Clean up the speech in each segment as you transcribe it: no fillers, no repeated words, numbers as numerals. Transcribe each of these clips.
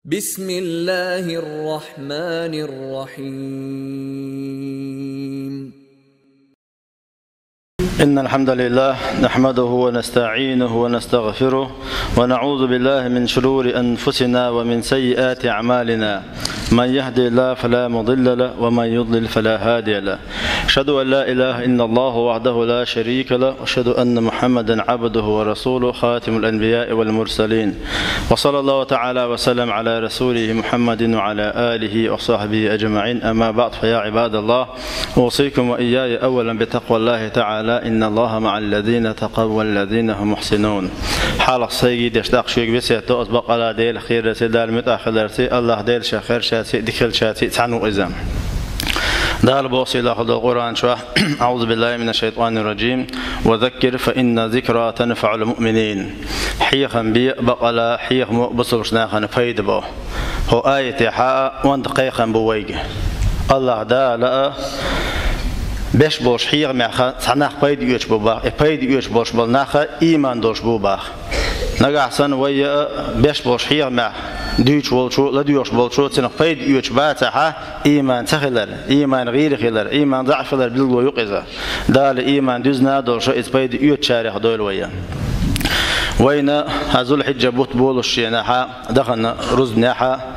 بسم الله الرحمن الرحيم. إن الحمد لله نحمده ونستعينه ونستغفره ونعوذ بالله من شرور أنفسنا ومن سيئات أعمالنا. من يهدي الله فلا مضل له ومن يضلل فلا هادي له. أشهد أن لا إله إلا الله وحده لا شريك له وأشهد أن محمدا عبده ورسوله خاتم الأنبياء والمرسلين. وصلى الله تعالى وسلم على رسوله محمد وعلى آله وصحبه أجمعين. أما بعد، فيا عباد الله، أوصيكم وإياي أولا بتقوى الله تعالى. إن الله مع الذين تقوا والذين هم محسنون. حالق سيد يشتاق شيك بسيطة أطبق على ديل خير رسي دال متأخر رسي الله ديل شخير شاتي دخل شاتي تعنو إزام دال بوصي لأخذ القرآن شوح. أعوذ بالله من الشيطان الرجيم. وذكر فإن ذكرى تنفع المؤمنين. حيخا بي بقلا حيخ بصر شناخا فايد بو هو آية حاء وان دقيقا بويق الله دا بيش بوش حيغ مع صناخ بايد يوش بوباخ بايد يوش بوش بالناخ إيمان دوش بوباخ نجح سن ويا بيش بوش حيغ مع ديوش بولشو لديوش بولشو صناخ بايد يوش باتها إيمان تخلر إيمان غير خلر إيمان ضعف خلر بلغو يقزا دال إيمان دوزنا دوشو إز بايد يوش شارح دول ويا وين هذول الحجة بوت بولش ناحا دخلنا رز ناحا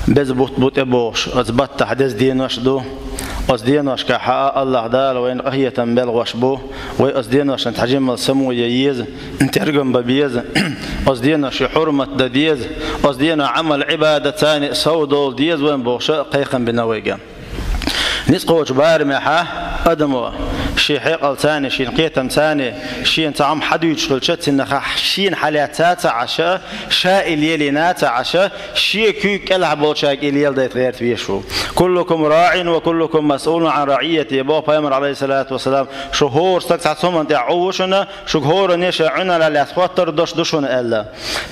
بز بوت أبوش أزبط تحدث دين وشدو أصدين وش كحاء الله دال وين قهية تنبل وشبو وأصدين وش نتحجم السمو ييز نترجم ببيز أصدين وش حرمة دديز أصدين عمل عبادة ثاني سودول ديز وين بوشاء قيقا بنويجا نسقوش بارمحة أدمو شي حيقل ثاني شي نقيتم ثاني شي نتعم حدو يشغل شت نخ شي حالات عشاء شاء الليلينات عشاء شي كيك العب بولشاك الليل ده يتغير فيشو كلكم راع وكلكم مسؤول عن رعيته. بابا يامر عليه الصلاة والسلام شهور استقصهم أنت عوشنا شهور نشعنا للأسواتر دشنا إلا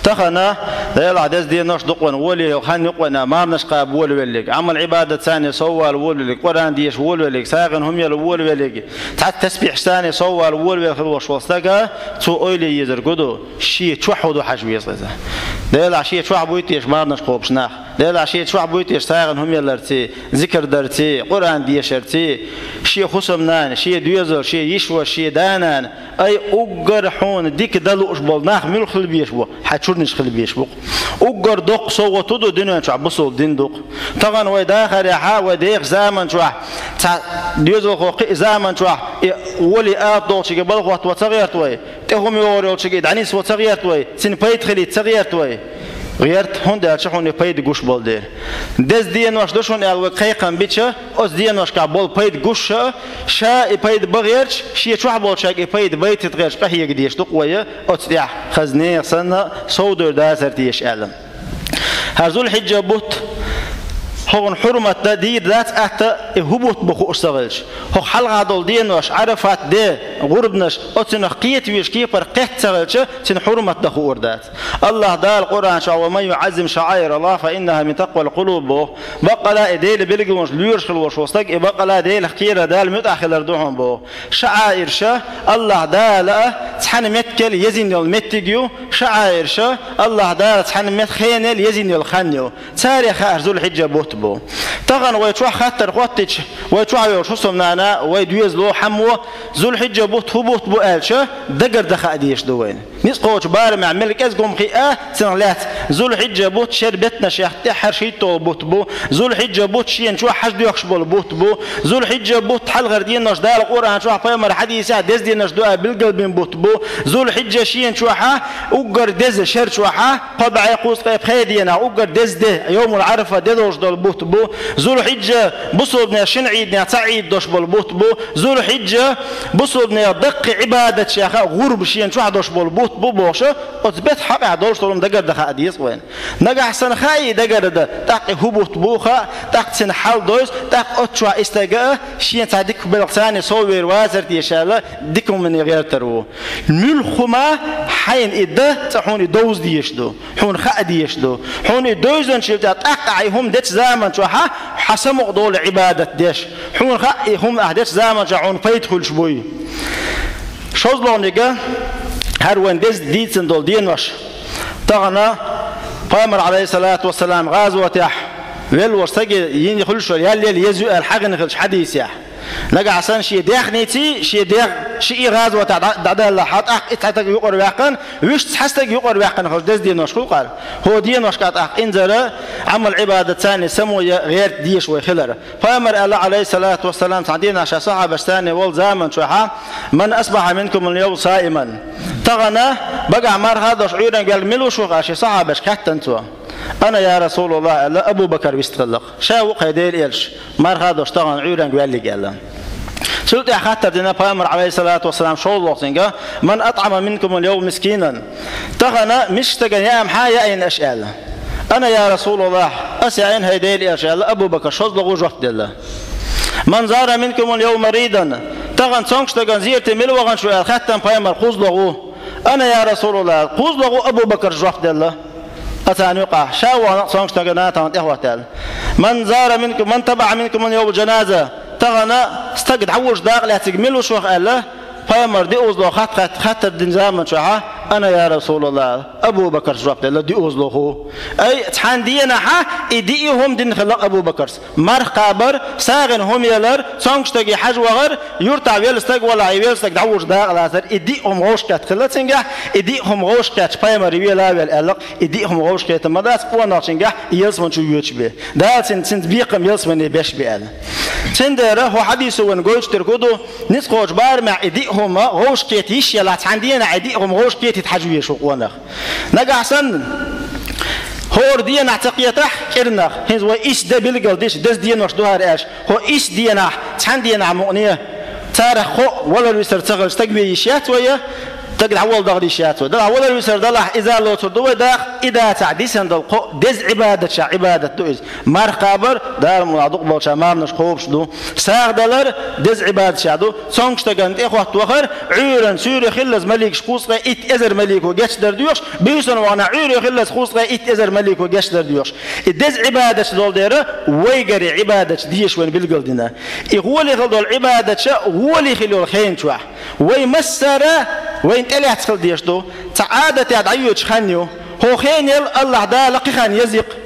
تخنا لا العدس دي نش دقون ولي وخان يقونا ما بنشقى بول ولك عمل عبادة ثانية سوال ولك قرآن ديش ولك ساغن هم يلول ولك تعال تسبيح ثاني سوال ولك وش وصلك تو أولي يزر قدو شيء توحد وحجبي صلته ده العشية توح بويتيش ما بنشقوبش ناخ ده العشية توح بويتيش ساغن هم يلرتي ذكر درتي قرآن ديشرتي شيء خصمنان شيء ديزر شيء يشوى شيء دانان أي أجر حون ديك دلو أشبال ناخ ملو خل بيشبو حتشورنش خل بيشبو أجر دق صو تدو دنيا شو عبصول دين دق طبعا ويداخل يحا وديق زمن شو ديزر خوق زمن شو ولي أطول شيء قبل وقت وتغيرت وي تهم يوري شيء دعنيس وتغيرت وي سن بيت خلي تغيرت وي غيرت هون ده شحون يبيد جوش بالدير دز دين واش دشون يالو قيقم بيتشا أز دين واش كابول بيد جوش شا يبيد بغيرش شيء شو حبول شاك يبيد بيت تغيرش قهية قديش دقوية أتستيح خزنية سنة صودر دازرتيش أعلم هذول الحجة بوت هون حرمة دي ذات أحت هبوط بخو أشتغلش هو حلقة دول دين واش عرفت ده غربناش أتنا قيت ويش كيف رقيت تغلش تن حرمة دخو أردات الله دال القرآن شو ومن يعزم شعائر الله فإنها من تقوى القلوب بقى لا ديل بيلجوش ليرش الوش وصدق بقى لا ديل خير دال متأخر دوهم بو شعائر شه الله دال تحن متكل يزين المتجيو شعائر شه الله دال تحن متخين يزين الخنيو تاريخ أرزول حجة بوت طبعا ويتروح خاطر قوتش ويتروح يوشوسهم نانا ويدويز لو حمو ذو الحجة بوت هبوط بقالشه دقر دخا ديش دوين نسقوش بار مع ملك ازقوم خيئة سنغلات ذو الحجة بوت شربتنا شيحتي حرشيتو بوت بو ذو الحجة بوت شين شو حشد يخشبول بوت بو ذو الحجة بوت حل غردين نش دال القرآن شو فيمر حديثة دز دي نش دوها بالقلب بوت بو ذو الحجة شين شو ها وقر دز شر شو ها قبع يقوس قيب خيدينا وقر دز ده يوم العرفة دلوش دول بوت بو ذو الحجة بصوبنا شنعيدنا تعيد دوش بالبوت بو ذو الحجة بصوبنا دق عبادة شيخا غرب شين شو دوش بالبوت بو بوشة أثبت حق عدوش طولهم دقر دخا أديس وين نجح سن خاي دقر ده تاق هبوط بوخا تاق سن حال دوس تاق أتشوا استجاء شين تعديك بالقسان صوير وازر تيشالا ديكم من غير ترو ملخما حين إده تحون دوز ديشدو حون خا ديشدو حون دوزن شلت تاق عيهم دت زمن شو ها حسم قدول عبادة ديش حون خا هم أحدث زمن جعون فيدخل شوي شوز لونيجا هر وين دز ديتن دول دين واش تغنا پیامبر علیه الصلاة والسلام غزوة ول ورسگی یعنی خلش یالی یزو الحقن خلش حدیث یا نجا عشان شيء داخنيتي شيء داخ شيء غاز وتعدى الله حط اتحتك يقر واقن وش تحسك يقر واقن خلش دز دي نشكو قال هو دي نشكات انزل عمل عبادة ثانية سمو غير ديش ويخلر فامر الله عليه الصلاة والسلام تعدينا عشان صحابة ثاني والزامن شوحة من أصبح منكم اليوم صائما تغنى بقى عمر هذا شعورا قال ملو شو غاشي صحابة حتى انتوا أنا يا رسول الله لا أبو بكر بيستطلق شاو قيديل إلش مار هذا اشتغل عيران قال لي قال سلطة خاطر دينا بامر عليه الصلاة والسلام شو الوقت من أطعم منكم اليوم مسكينا تغنى مش تجن يا محايا أين أشياء أنا يا رسول الله أسعين هيديل أشياء أبو بكر شو ضغوج وقت الله من زار منكم اليوم مريضا تغن سونش تغن زيرت ملوغن شو خاتم بامر خوز لغو أنا يا رسول الله خوز لغو أبو بكر جوقت الله أتاني وقع شاو صانش تجنات عن إخواتال من زار منكم من تبع منكم اليوم جنازة تغنى استجد عوج داق لا تجملوا شو قال فامر دي أوزلو خط الدنزام شوها أنا يا رسول الله أبو بكر جوابت الله دي أوزلو هو أي تحن دينا ها إديهم دين خلق أبو بكر مرخ قابر ساغن هم يلر صانش تجي حج وغر يرتع ويلستج ولا يويلستج دعوج داق لا تر إديهم غوش كات خلتنجا إديهم غوش كات فامر يلا ويلق إديهم غوش كات مدرس وناشنجا يلسمن شو يوتشبه ده سنت بيقم يلسمن بيش بيال سندره هو حديث ونقولش تركضو نسقوش بار مع إديهم غوش كات يش يلا عندنا إديهم غوش كات تحجوي شو قونا نجا حسن هور دينا اعتقيته كرنا هو إيش ده بيلقى ديش دس دينا وش دوهر إيش هو إيش دينا عندنا مؤنية تاريخ ولا الوسر تغل تجبي يشيات ويا تقدر حول ضغط يشيات وده ولا الوسر ده إذا لو تردوا ده إذا تعديس عند القو دز عبادة دوز مار قابر دار مناضق بالش مار نش خوب شدو ساق دلر دز عبادة شادو سانش تجند إخوة توخر عيرن سوري خلص ملك شخوص إت إزر ملك وجش درديوش بيسون وانا عير خلص خوص إت إزر ملك وجش درديوش الدز عبادة شدول ديره ويجري عبادة ديش وين بالجلدنا يقول يخلدول عبادة هو اللي يخلول خين شوح ويمسره وين تلي تخل ديشتو تعادة يدعيوش خانيو هو خينيل الله دا لقي خان يزيق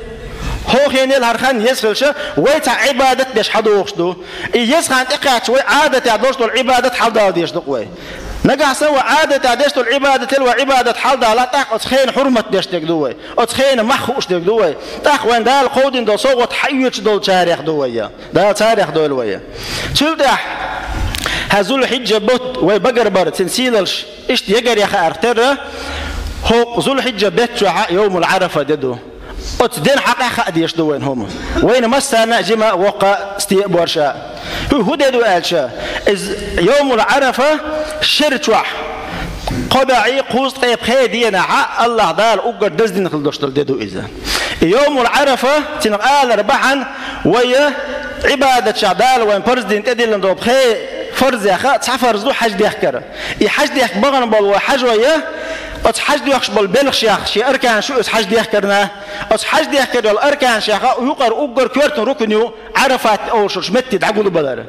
هو خينيل هرخان يسخلش ويتع عبادة ديش حدوش دو يسخان اقعد وي عادة يدوشتو العبادة حدا ديش دو وي نجح سوى عادة ديشتو العبادة تلو عبادة حدا لا تاق اتخين حرمة ديش ديك دوي اتخين مخوش ديك دوي تاق وين دا القودين دو صوت حيوش دو تاريخ دوي دا تاريخ دو الوي شلدح هزول حجة بوت ويبقر بار تنسيلش إيش يجري خا أرتره هو زول حجة بيت يوم العرفة ددو أتدين حقيقة ديش دوين هم وين مسنا جمع وقع استيقبار شاء هو ددو قالشا يوم العرفة شرط واحد قبعي قوس طيب خيدينا حق الله دال أقدر دزدين خلدوشتل ددو إذا يوم العرفة تنقال ربحا ويا عبادة شعدال وين برزدين تدين دوب خي فرز يا أخي تعرف دو حج ديخكر حج ديخ بغن بال وحج وياه حج ديخش بال بلغ شيخ شي أركان شو حج ديخكرنا حج ديخكر الأركان شيخ ويقر أقر كورتن ركنيو عرفات أو شو متد عقول بدر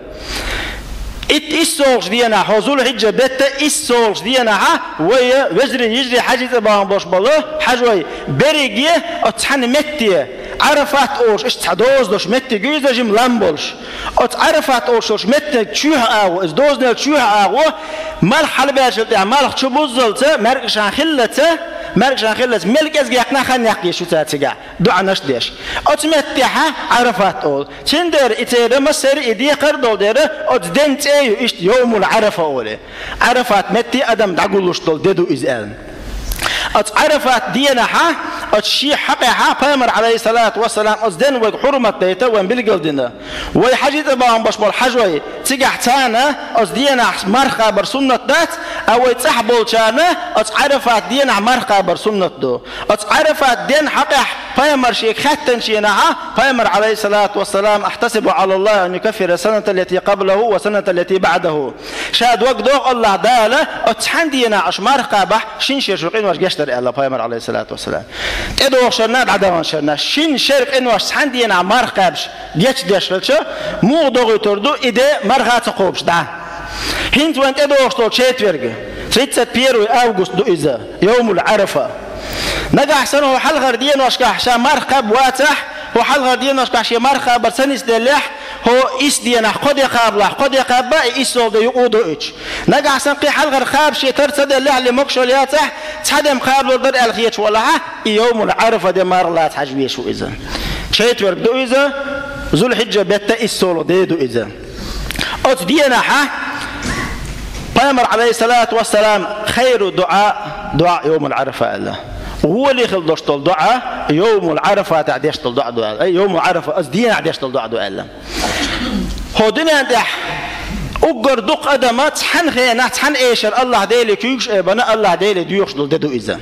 إيسولش دينا حصول حجة بيت إيسولش دينا ها ويا وزري يجري حج تبان باش باله حج ويا بريجيه أتحن متي عرفات أوش إيش تحدوز دوش متى جيزة جم لامبولش عرفات أوش متى تشوه أو إز دوزنا تشوه أو مال حلبة شلتي مال خشبوزلته مركش عن خلته مركش عن خلته ملك إزجاك نخن يحكي شو تاتجع دعنا نشديش أتمتها عرفات أول تندر إتير مسر إدي قردول دره أتدنت أيو إيش يوم العرفة أوله عرفات متى أدم دعقولش دول ددو إزال عرفات دينا ها الشيء حقها بامر عليه الصلاة والسلام أصدن وحرمة بيته وين بالجلدنا ويحجز بام بشمل حجوي تجح تانا أصدينا مرخا برسنة ذات أو يتسحبوا تانا عرفات دينا مرخا برسنة دو عرفات دين حقه بامر شيء ختن شينها بامر عليه الصلاة والسلام أحتسب على الله أن يكفر السنة التي قبله والسنة التي بعده شاد وقدو الله داله أتحندينا أشمار قابح شين شرقين وجشتر الله بامر عليه الصلاة والسلام تدو شرنا بعدها شرنا شين شرق إنه أشحندينا مرقبش جيش دشلش مو دوغي تردو إده مرقات قوبش ده هنت وانت تدو شتو شيت ورقة 31 أغسطس دو إذا يوم العرفة نجح سنه حلقة دين وشكح شا مرخب واتح وحلقة دين وشكح شا مرخب برسنس دلح هو إس دينا قد يقابله قد يقابه إسول ده يقودو إيش نجح سنقي حلقة خاب شيء ترصد اللي على مكشول ياتح تحدم قابله در الخيش ولا يوم العرفة ده مار لا تحجبيش وإذا شيء تورد إذا ذو الحجة بيتا إسول ده دو إذا أت دينا پیامبر علیه الصلاة والسلام خير دعاء يوم العرفة الله وهو اللي يخل دشتل دعاء يوم العرفة تعديشتل دعاء أي يوم العرفة أصدينا عديشتل دعاء الله هو دنيا دح أجر دق أدمات حن خيانة حن إيشر الله ديلي كيوش بنا الله ديلي ديوش دل ددو إذا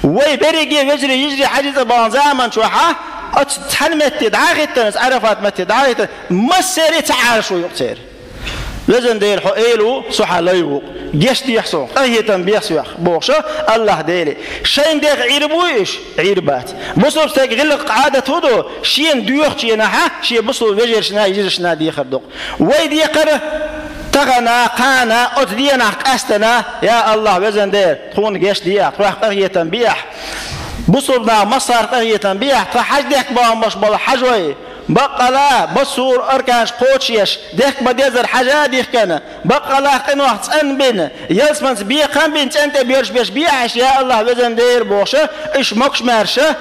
ويبرجي يجري حاجز بانزاما شوحة أتحن متدعى التنس عرفات متدعى مسيري تعال شو يقصير لازم دير حقيلو صح ليو جيش دي يحصل أي تنبيه سواء بوشة الله ديلي شين دير عيربويش عيربات بصوا بستغل قعدة هدو شين ديوخ شينها شي بصوا وجرشنا يجرشنا دي خردق ويدي قره تغنى قانا أتدينا أستنا يا الله وزن دير تكون جيش دي تروح قرية تنبيه بصوا مصر قرية تنبيه فحج ديك بام مش بلا حجوي بقلا بصور أركانش قوتشيش ديك بديزر حاجة ديك كان بقلا قنوح تسأن بين يلسمنس بيقام بين أنت بيرش بيش بيعش يا الله وزن دير بوشة إيش مكش مارشة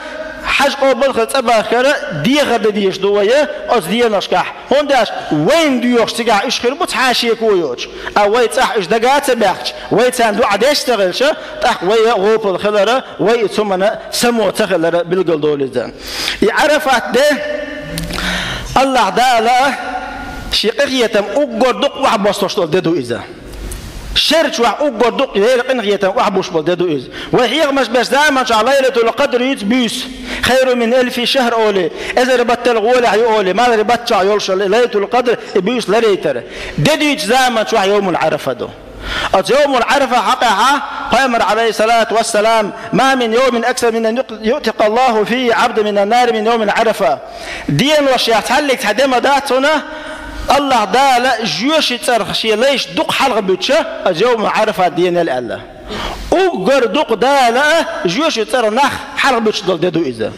حاج قبل خلص أباخرة دي غدا ديش دوية أز دي نشكح هنداش وين ديوش تجع إيش خير بتحاشي كويوش أو وين صح إيش دقات بيحش وين ساندو عداش تغلش تح وين غوب الخلرة وين ثمنا سمو تخلرة بالجلدول الزن يعرفت ده الله دالا شقيقيتم أجر دق واحد بستشتل ددو إذا شرط واحد أجر دق يقيقيتم واحد بستشتل ددو إذا وهي مش بس دائما شع ليلة القدر يتبيس خير من 1000 شهر أولي إذا ربطت الغول أولي ما ربطت شع يلش ليلة القدر يبيس لريتر ددو يتزامن شع يوم العرفة ده يوم العرفة حقها پیامبر عليه الصلاة والسلام ما من يوم أكثر من أن يؤتق الله فيه عبد من النار من يوم العرفة دين وشيات حلك تحدم داتنا الله دال جيوش ترخشي ليش دق حلق بتشة يوم العرفة دين الله أجر دق دال جيوش ترنخ حلق بتش دل ددو إذا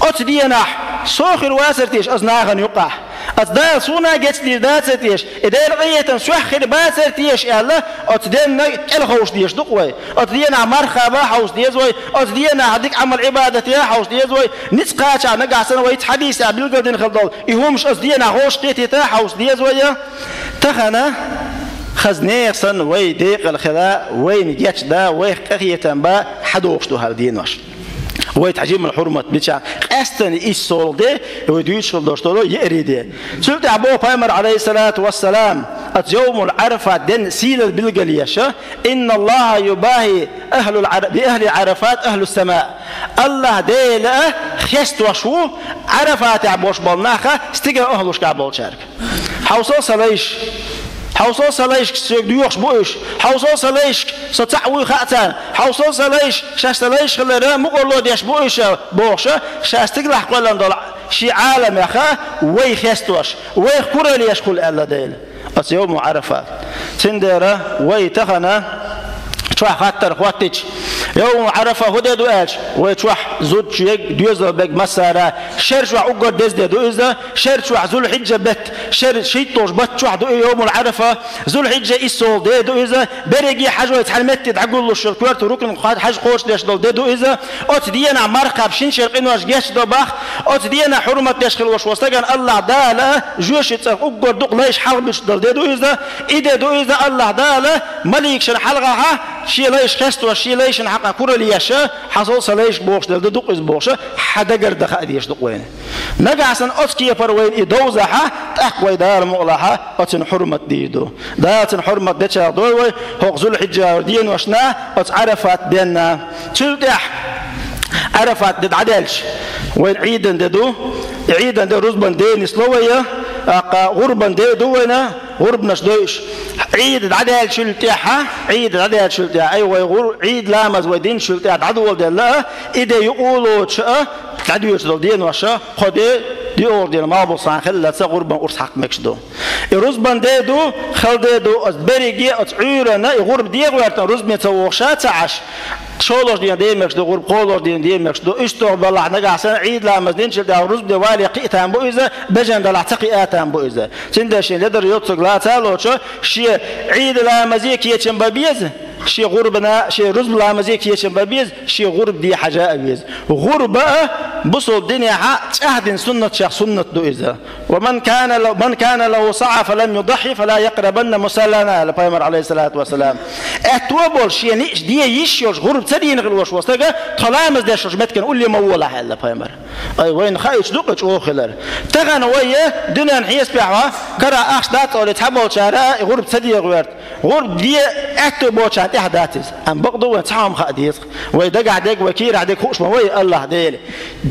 أتدينح سوخر واسرتيش أزناغن يقع أتدال سونا جت لي داتيش إذا رقية سوخر باسرتيش الله أتدين الخوش ديش دقوي أتدينا مرخبة حوش ديزوي أتدينا هديك عمل عبادة يا حوش ديزوي نسقاش نقع سنة ويت حديث بالقدر خلدول يهمش أتدينا خوش قيتي تا حوش ديزوي تخنا خزنير سن وي ديق الخلاء وين جاتش دا وي قرية با حدوش دو هالدين وش ويتعجب من الحرمة بتاع أستني الصول ده ويدوش خلدوشتلو يريده سلت أبو پیامبر عليه الصلاة والسلام يوم العرفة دين سيل بالجليشة إن الله يباهي بأهل عرفات أهل السماء الله ده لا خست وشو عرفات عبوش بالناخة استجا أهلوش كعبول شارك حوصل سليش حوصل سليش سيديوش بوش حوصل سليش ستعوي خاتان حوصل سليش شاش سليش خلنا مقولو ديش بوش بوش شاش تقلح قلنا دول شي عالم يا خا وي خستوش وي كورليش كل الله ديل بس يوم عرفة تندرة وي تخنا شوح خاطر خواتش يوم عرفة هدا دوالش ويشوح زود شيء ديوزل بق مسارة شر شوح أقر دز دوزة شر شوح ذو الحجة بت شر شيء توش بت شوح دو يوم العرفة ذو الحجة إسول ده دوزة برجي حاجة يتحلمت تعقول له الشركات ركن حاج خوش ليش دول ده دوزة أتدينا مرقب شين شرقين واش جيش دو باخ أتدينا حرمة ليش خل واش وستجن الله داله جوش يتصرف أقر دق ليش حرب مش دول ده دوزة إذا دوزة الله داله ملك شر حلقها شيء ليش خست وشيء ليش نحقق كل ليشة حصل سليش بوش ده دق إز بوشة حدا قرد خاديش دق وين نجا عشان أسكي فروين يدوزها تأقوي دار مغلها أتن حرمة ديدو ده أتن حرمة دتشا دوي هو ذو الحجة دين وشنا أتعرفت بيننا تلتح عرفت دد عدلش وين عيدا ددو عيدا ده رزبان دين سلوية غربا ده دوينا غرب نشدوش عيد العدل شلتها عيد العدل شلتها أيوة عيد لامز ودين شلتها عدو الله إذا يقولوا شاء عدو يصدق دين وشاء خده دي أوردين ما بوصان خلة غربا أرس حق مكشدو الرزبان ديدو خل ديدو أتبريجي أتعيرنا غرب دي غيرت رزب متوقشات عش شولوش دي ديمكش دو غرب قولوش دي ديمكش دو اشتغل بالله نجا سنة عيد لا مزدين شل ده رزب ده والي قيتان بو إذا بجن ده لعتقي آتان بو إذا تندشين لدر يطلق لا تالوش شيء عيد لا مزيك يتشم ببيز شيء غربنا شيء رزب لا مزيك يتشم ببيز شيء غرب دي حاجة أبيز غرب بصل الدنيا عهد سنة شيخ سنة دو إذا ومن كان له سعى فلم يضحي فلا يقربن مسلنا لبيمر عليه الصلاة والسلام اتوبل شيء نيش دي يشيوش غرب تدين غلوش وستجا طلامز ديش متكن قول لي مولا حلا بيمر أي وين خايش دقش أو خلر تغن ويا دنيا نحيس بيعوا كرا أخدات ولا تحبوا شراء غرب تدي غيرت غرب دي اتوبل شات إحداث أم بقدو وتحام خاديس ويدق عدك وكير عدك خوش ما ويا الله ديل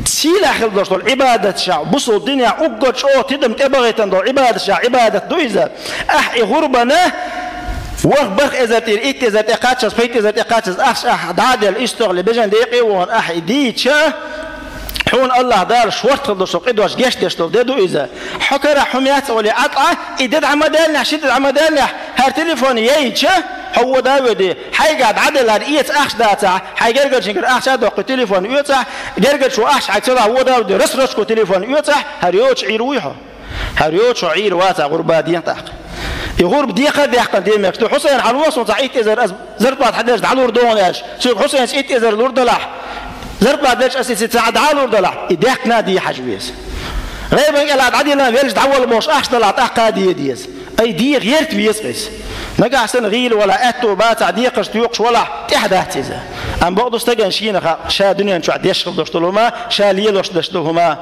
سيلا خلدوش العبادة شع بصوا الدنيا أوجد شو تدم تبغي تندور عبادة شع عبادة دويزة غربنا وخبخ إذا تريت إذا تقاتش فيت إذا تقاتش عادل استغل بجن دقيقة وان ديتش حون الله دار شورت خلدوش قدوش جيش دشتو ددو إذا حكرة حميات ولا عطعة إدد عمدالنا شدد عمدالنا هر تليفون ييتش هو داودي حيقعد عدل هرئيت أخش داتا حيقرقل شنكر أخش دوق تليفون يوتح قرقل شو أخش عكسر هو داودي رسرسكو تليفون يوتح هريوش عيرويحو هريوش عير واتع غربادين تحق يغرب ديقة ديقة ديمك تو حسين على الوصل تعيت إزر زرت بعد حداش على الأردوناش شوف حسين سيت إزر الأردلاح زرت بعد ليش أسيس تعد على الأردلاح يديك نادي حجبيس غير من قال عدينا فيرج تعول موش أخش طلعت أقادي ديس أي دي غيرت بيسقيس نجح سن غيل ولا أتو باتع ديقش تيوقش ولا تحدث إذا أم بعض استجن شينا شا دنيا شو عديش خلدشتلهما شا ليلوش دشتلهما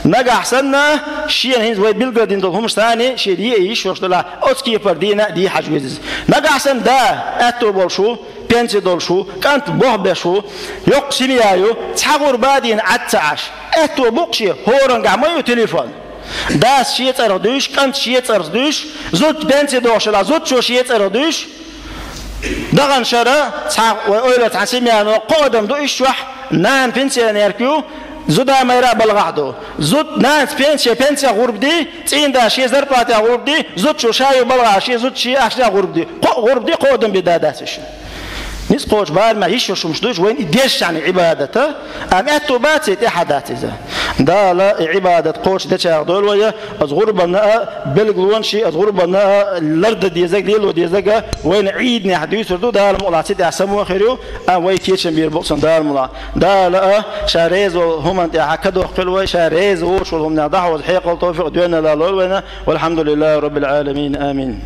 نجح سنة شين هنز ويد بيلقدين دلهم ثاني شيء دي إيش وشتلا أسكي فردينا دي حجوز نجح سن دا أتو بالشو بينتي دولشو كانت بوهبشو يقسميايو تحور بادين عتعش أتو بقشي هورن قاميو تليفون داس شيء تردوش كانت شيء تردوش زود بنتي دوشلا زود شو شيء تردوش دغن شرا وأولت عسيميانو قدم دو إشوح نان بنتي نيركيو زودا ميرا بلغادو زود ناس بنتي غرب دي تين دا شيء زرباتي غرب دي زود شو شاي بلغا شيء زود شيء أشياء غرب دي قدم بداداتش نس قوش بار ما يشوش مشدوش وين يديش يعني عبادته أم أتوبات إحداث إذا دا لا عبادة قوش ده شاء دول ويا أزغر بنا بلغلون شيء أزغر بنا الأرض ديزاج ديل وديزاج وين عيدني حديث ردو دا المولى سيد أسمو خيرو أم وين كيشن بيربوسن دا المولى دا لا شاريز وهم أنت حكدوا قلوا شاريز وش وهم نضحوا الحقيقة والتوفيق دونا لا لول والحمد لله رب العالمين آمين.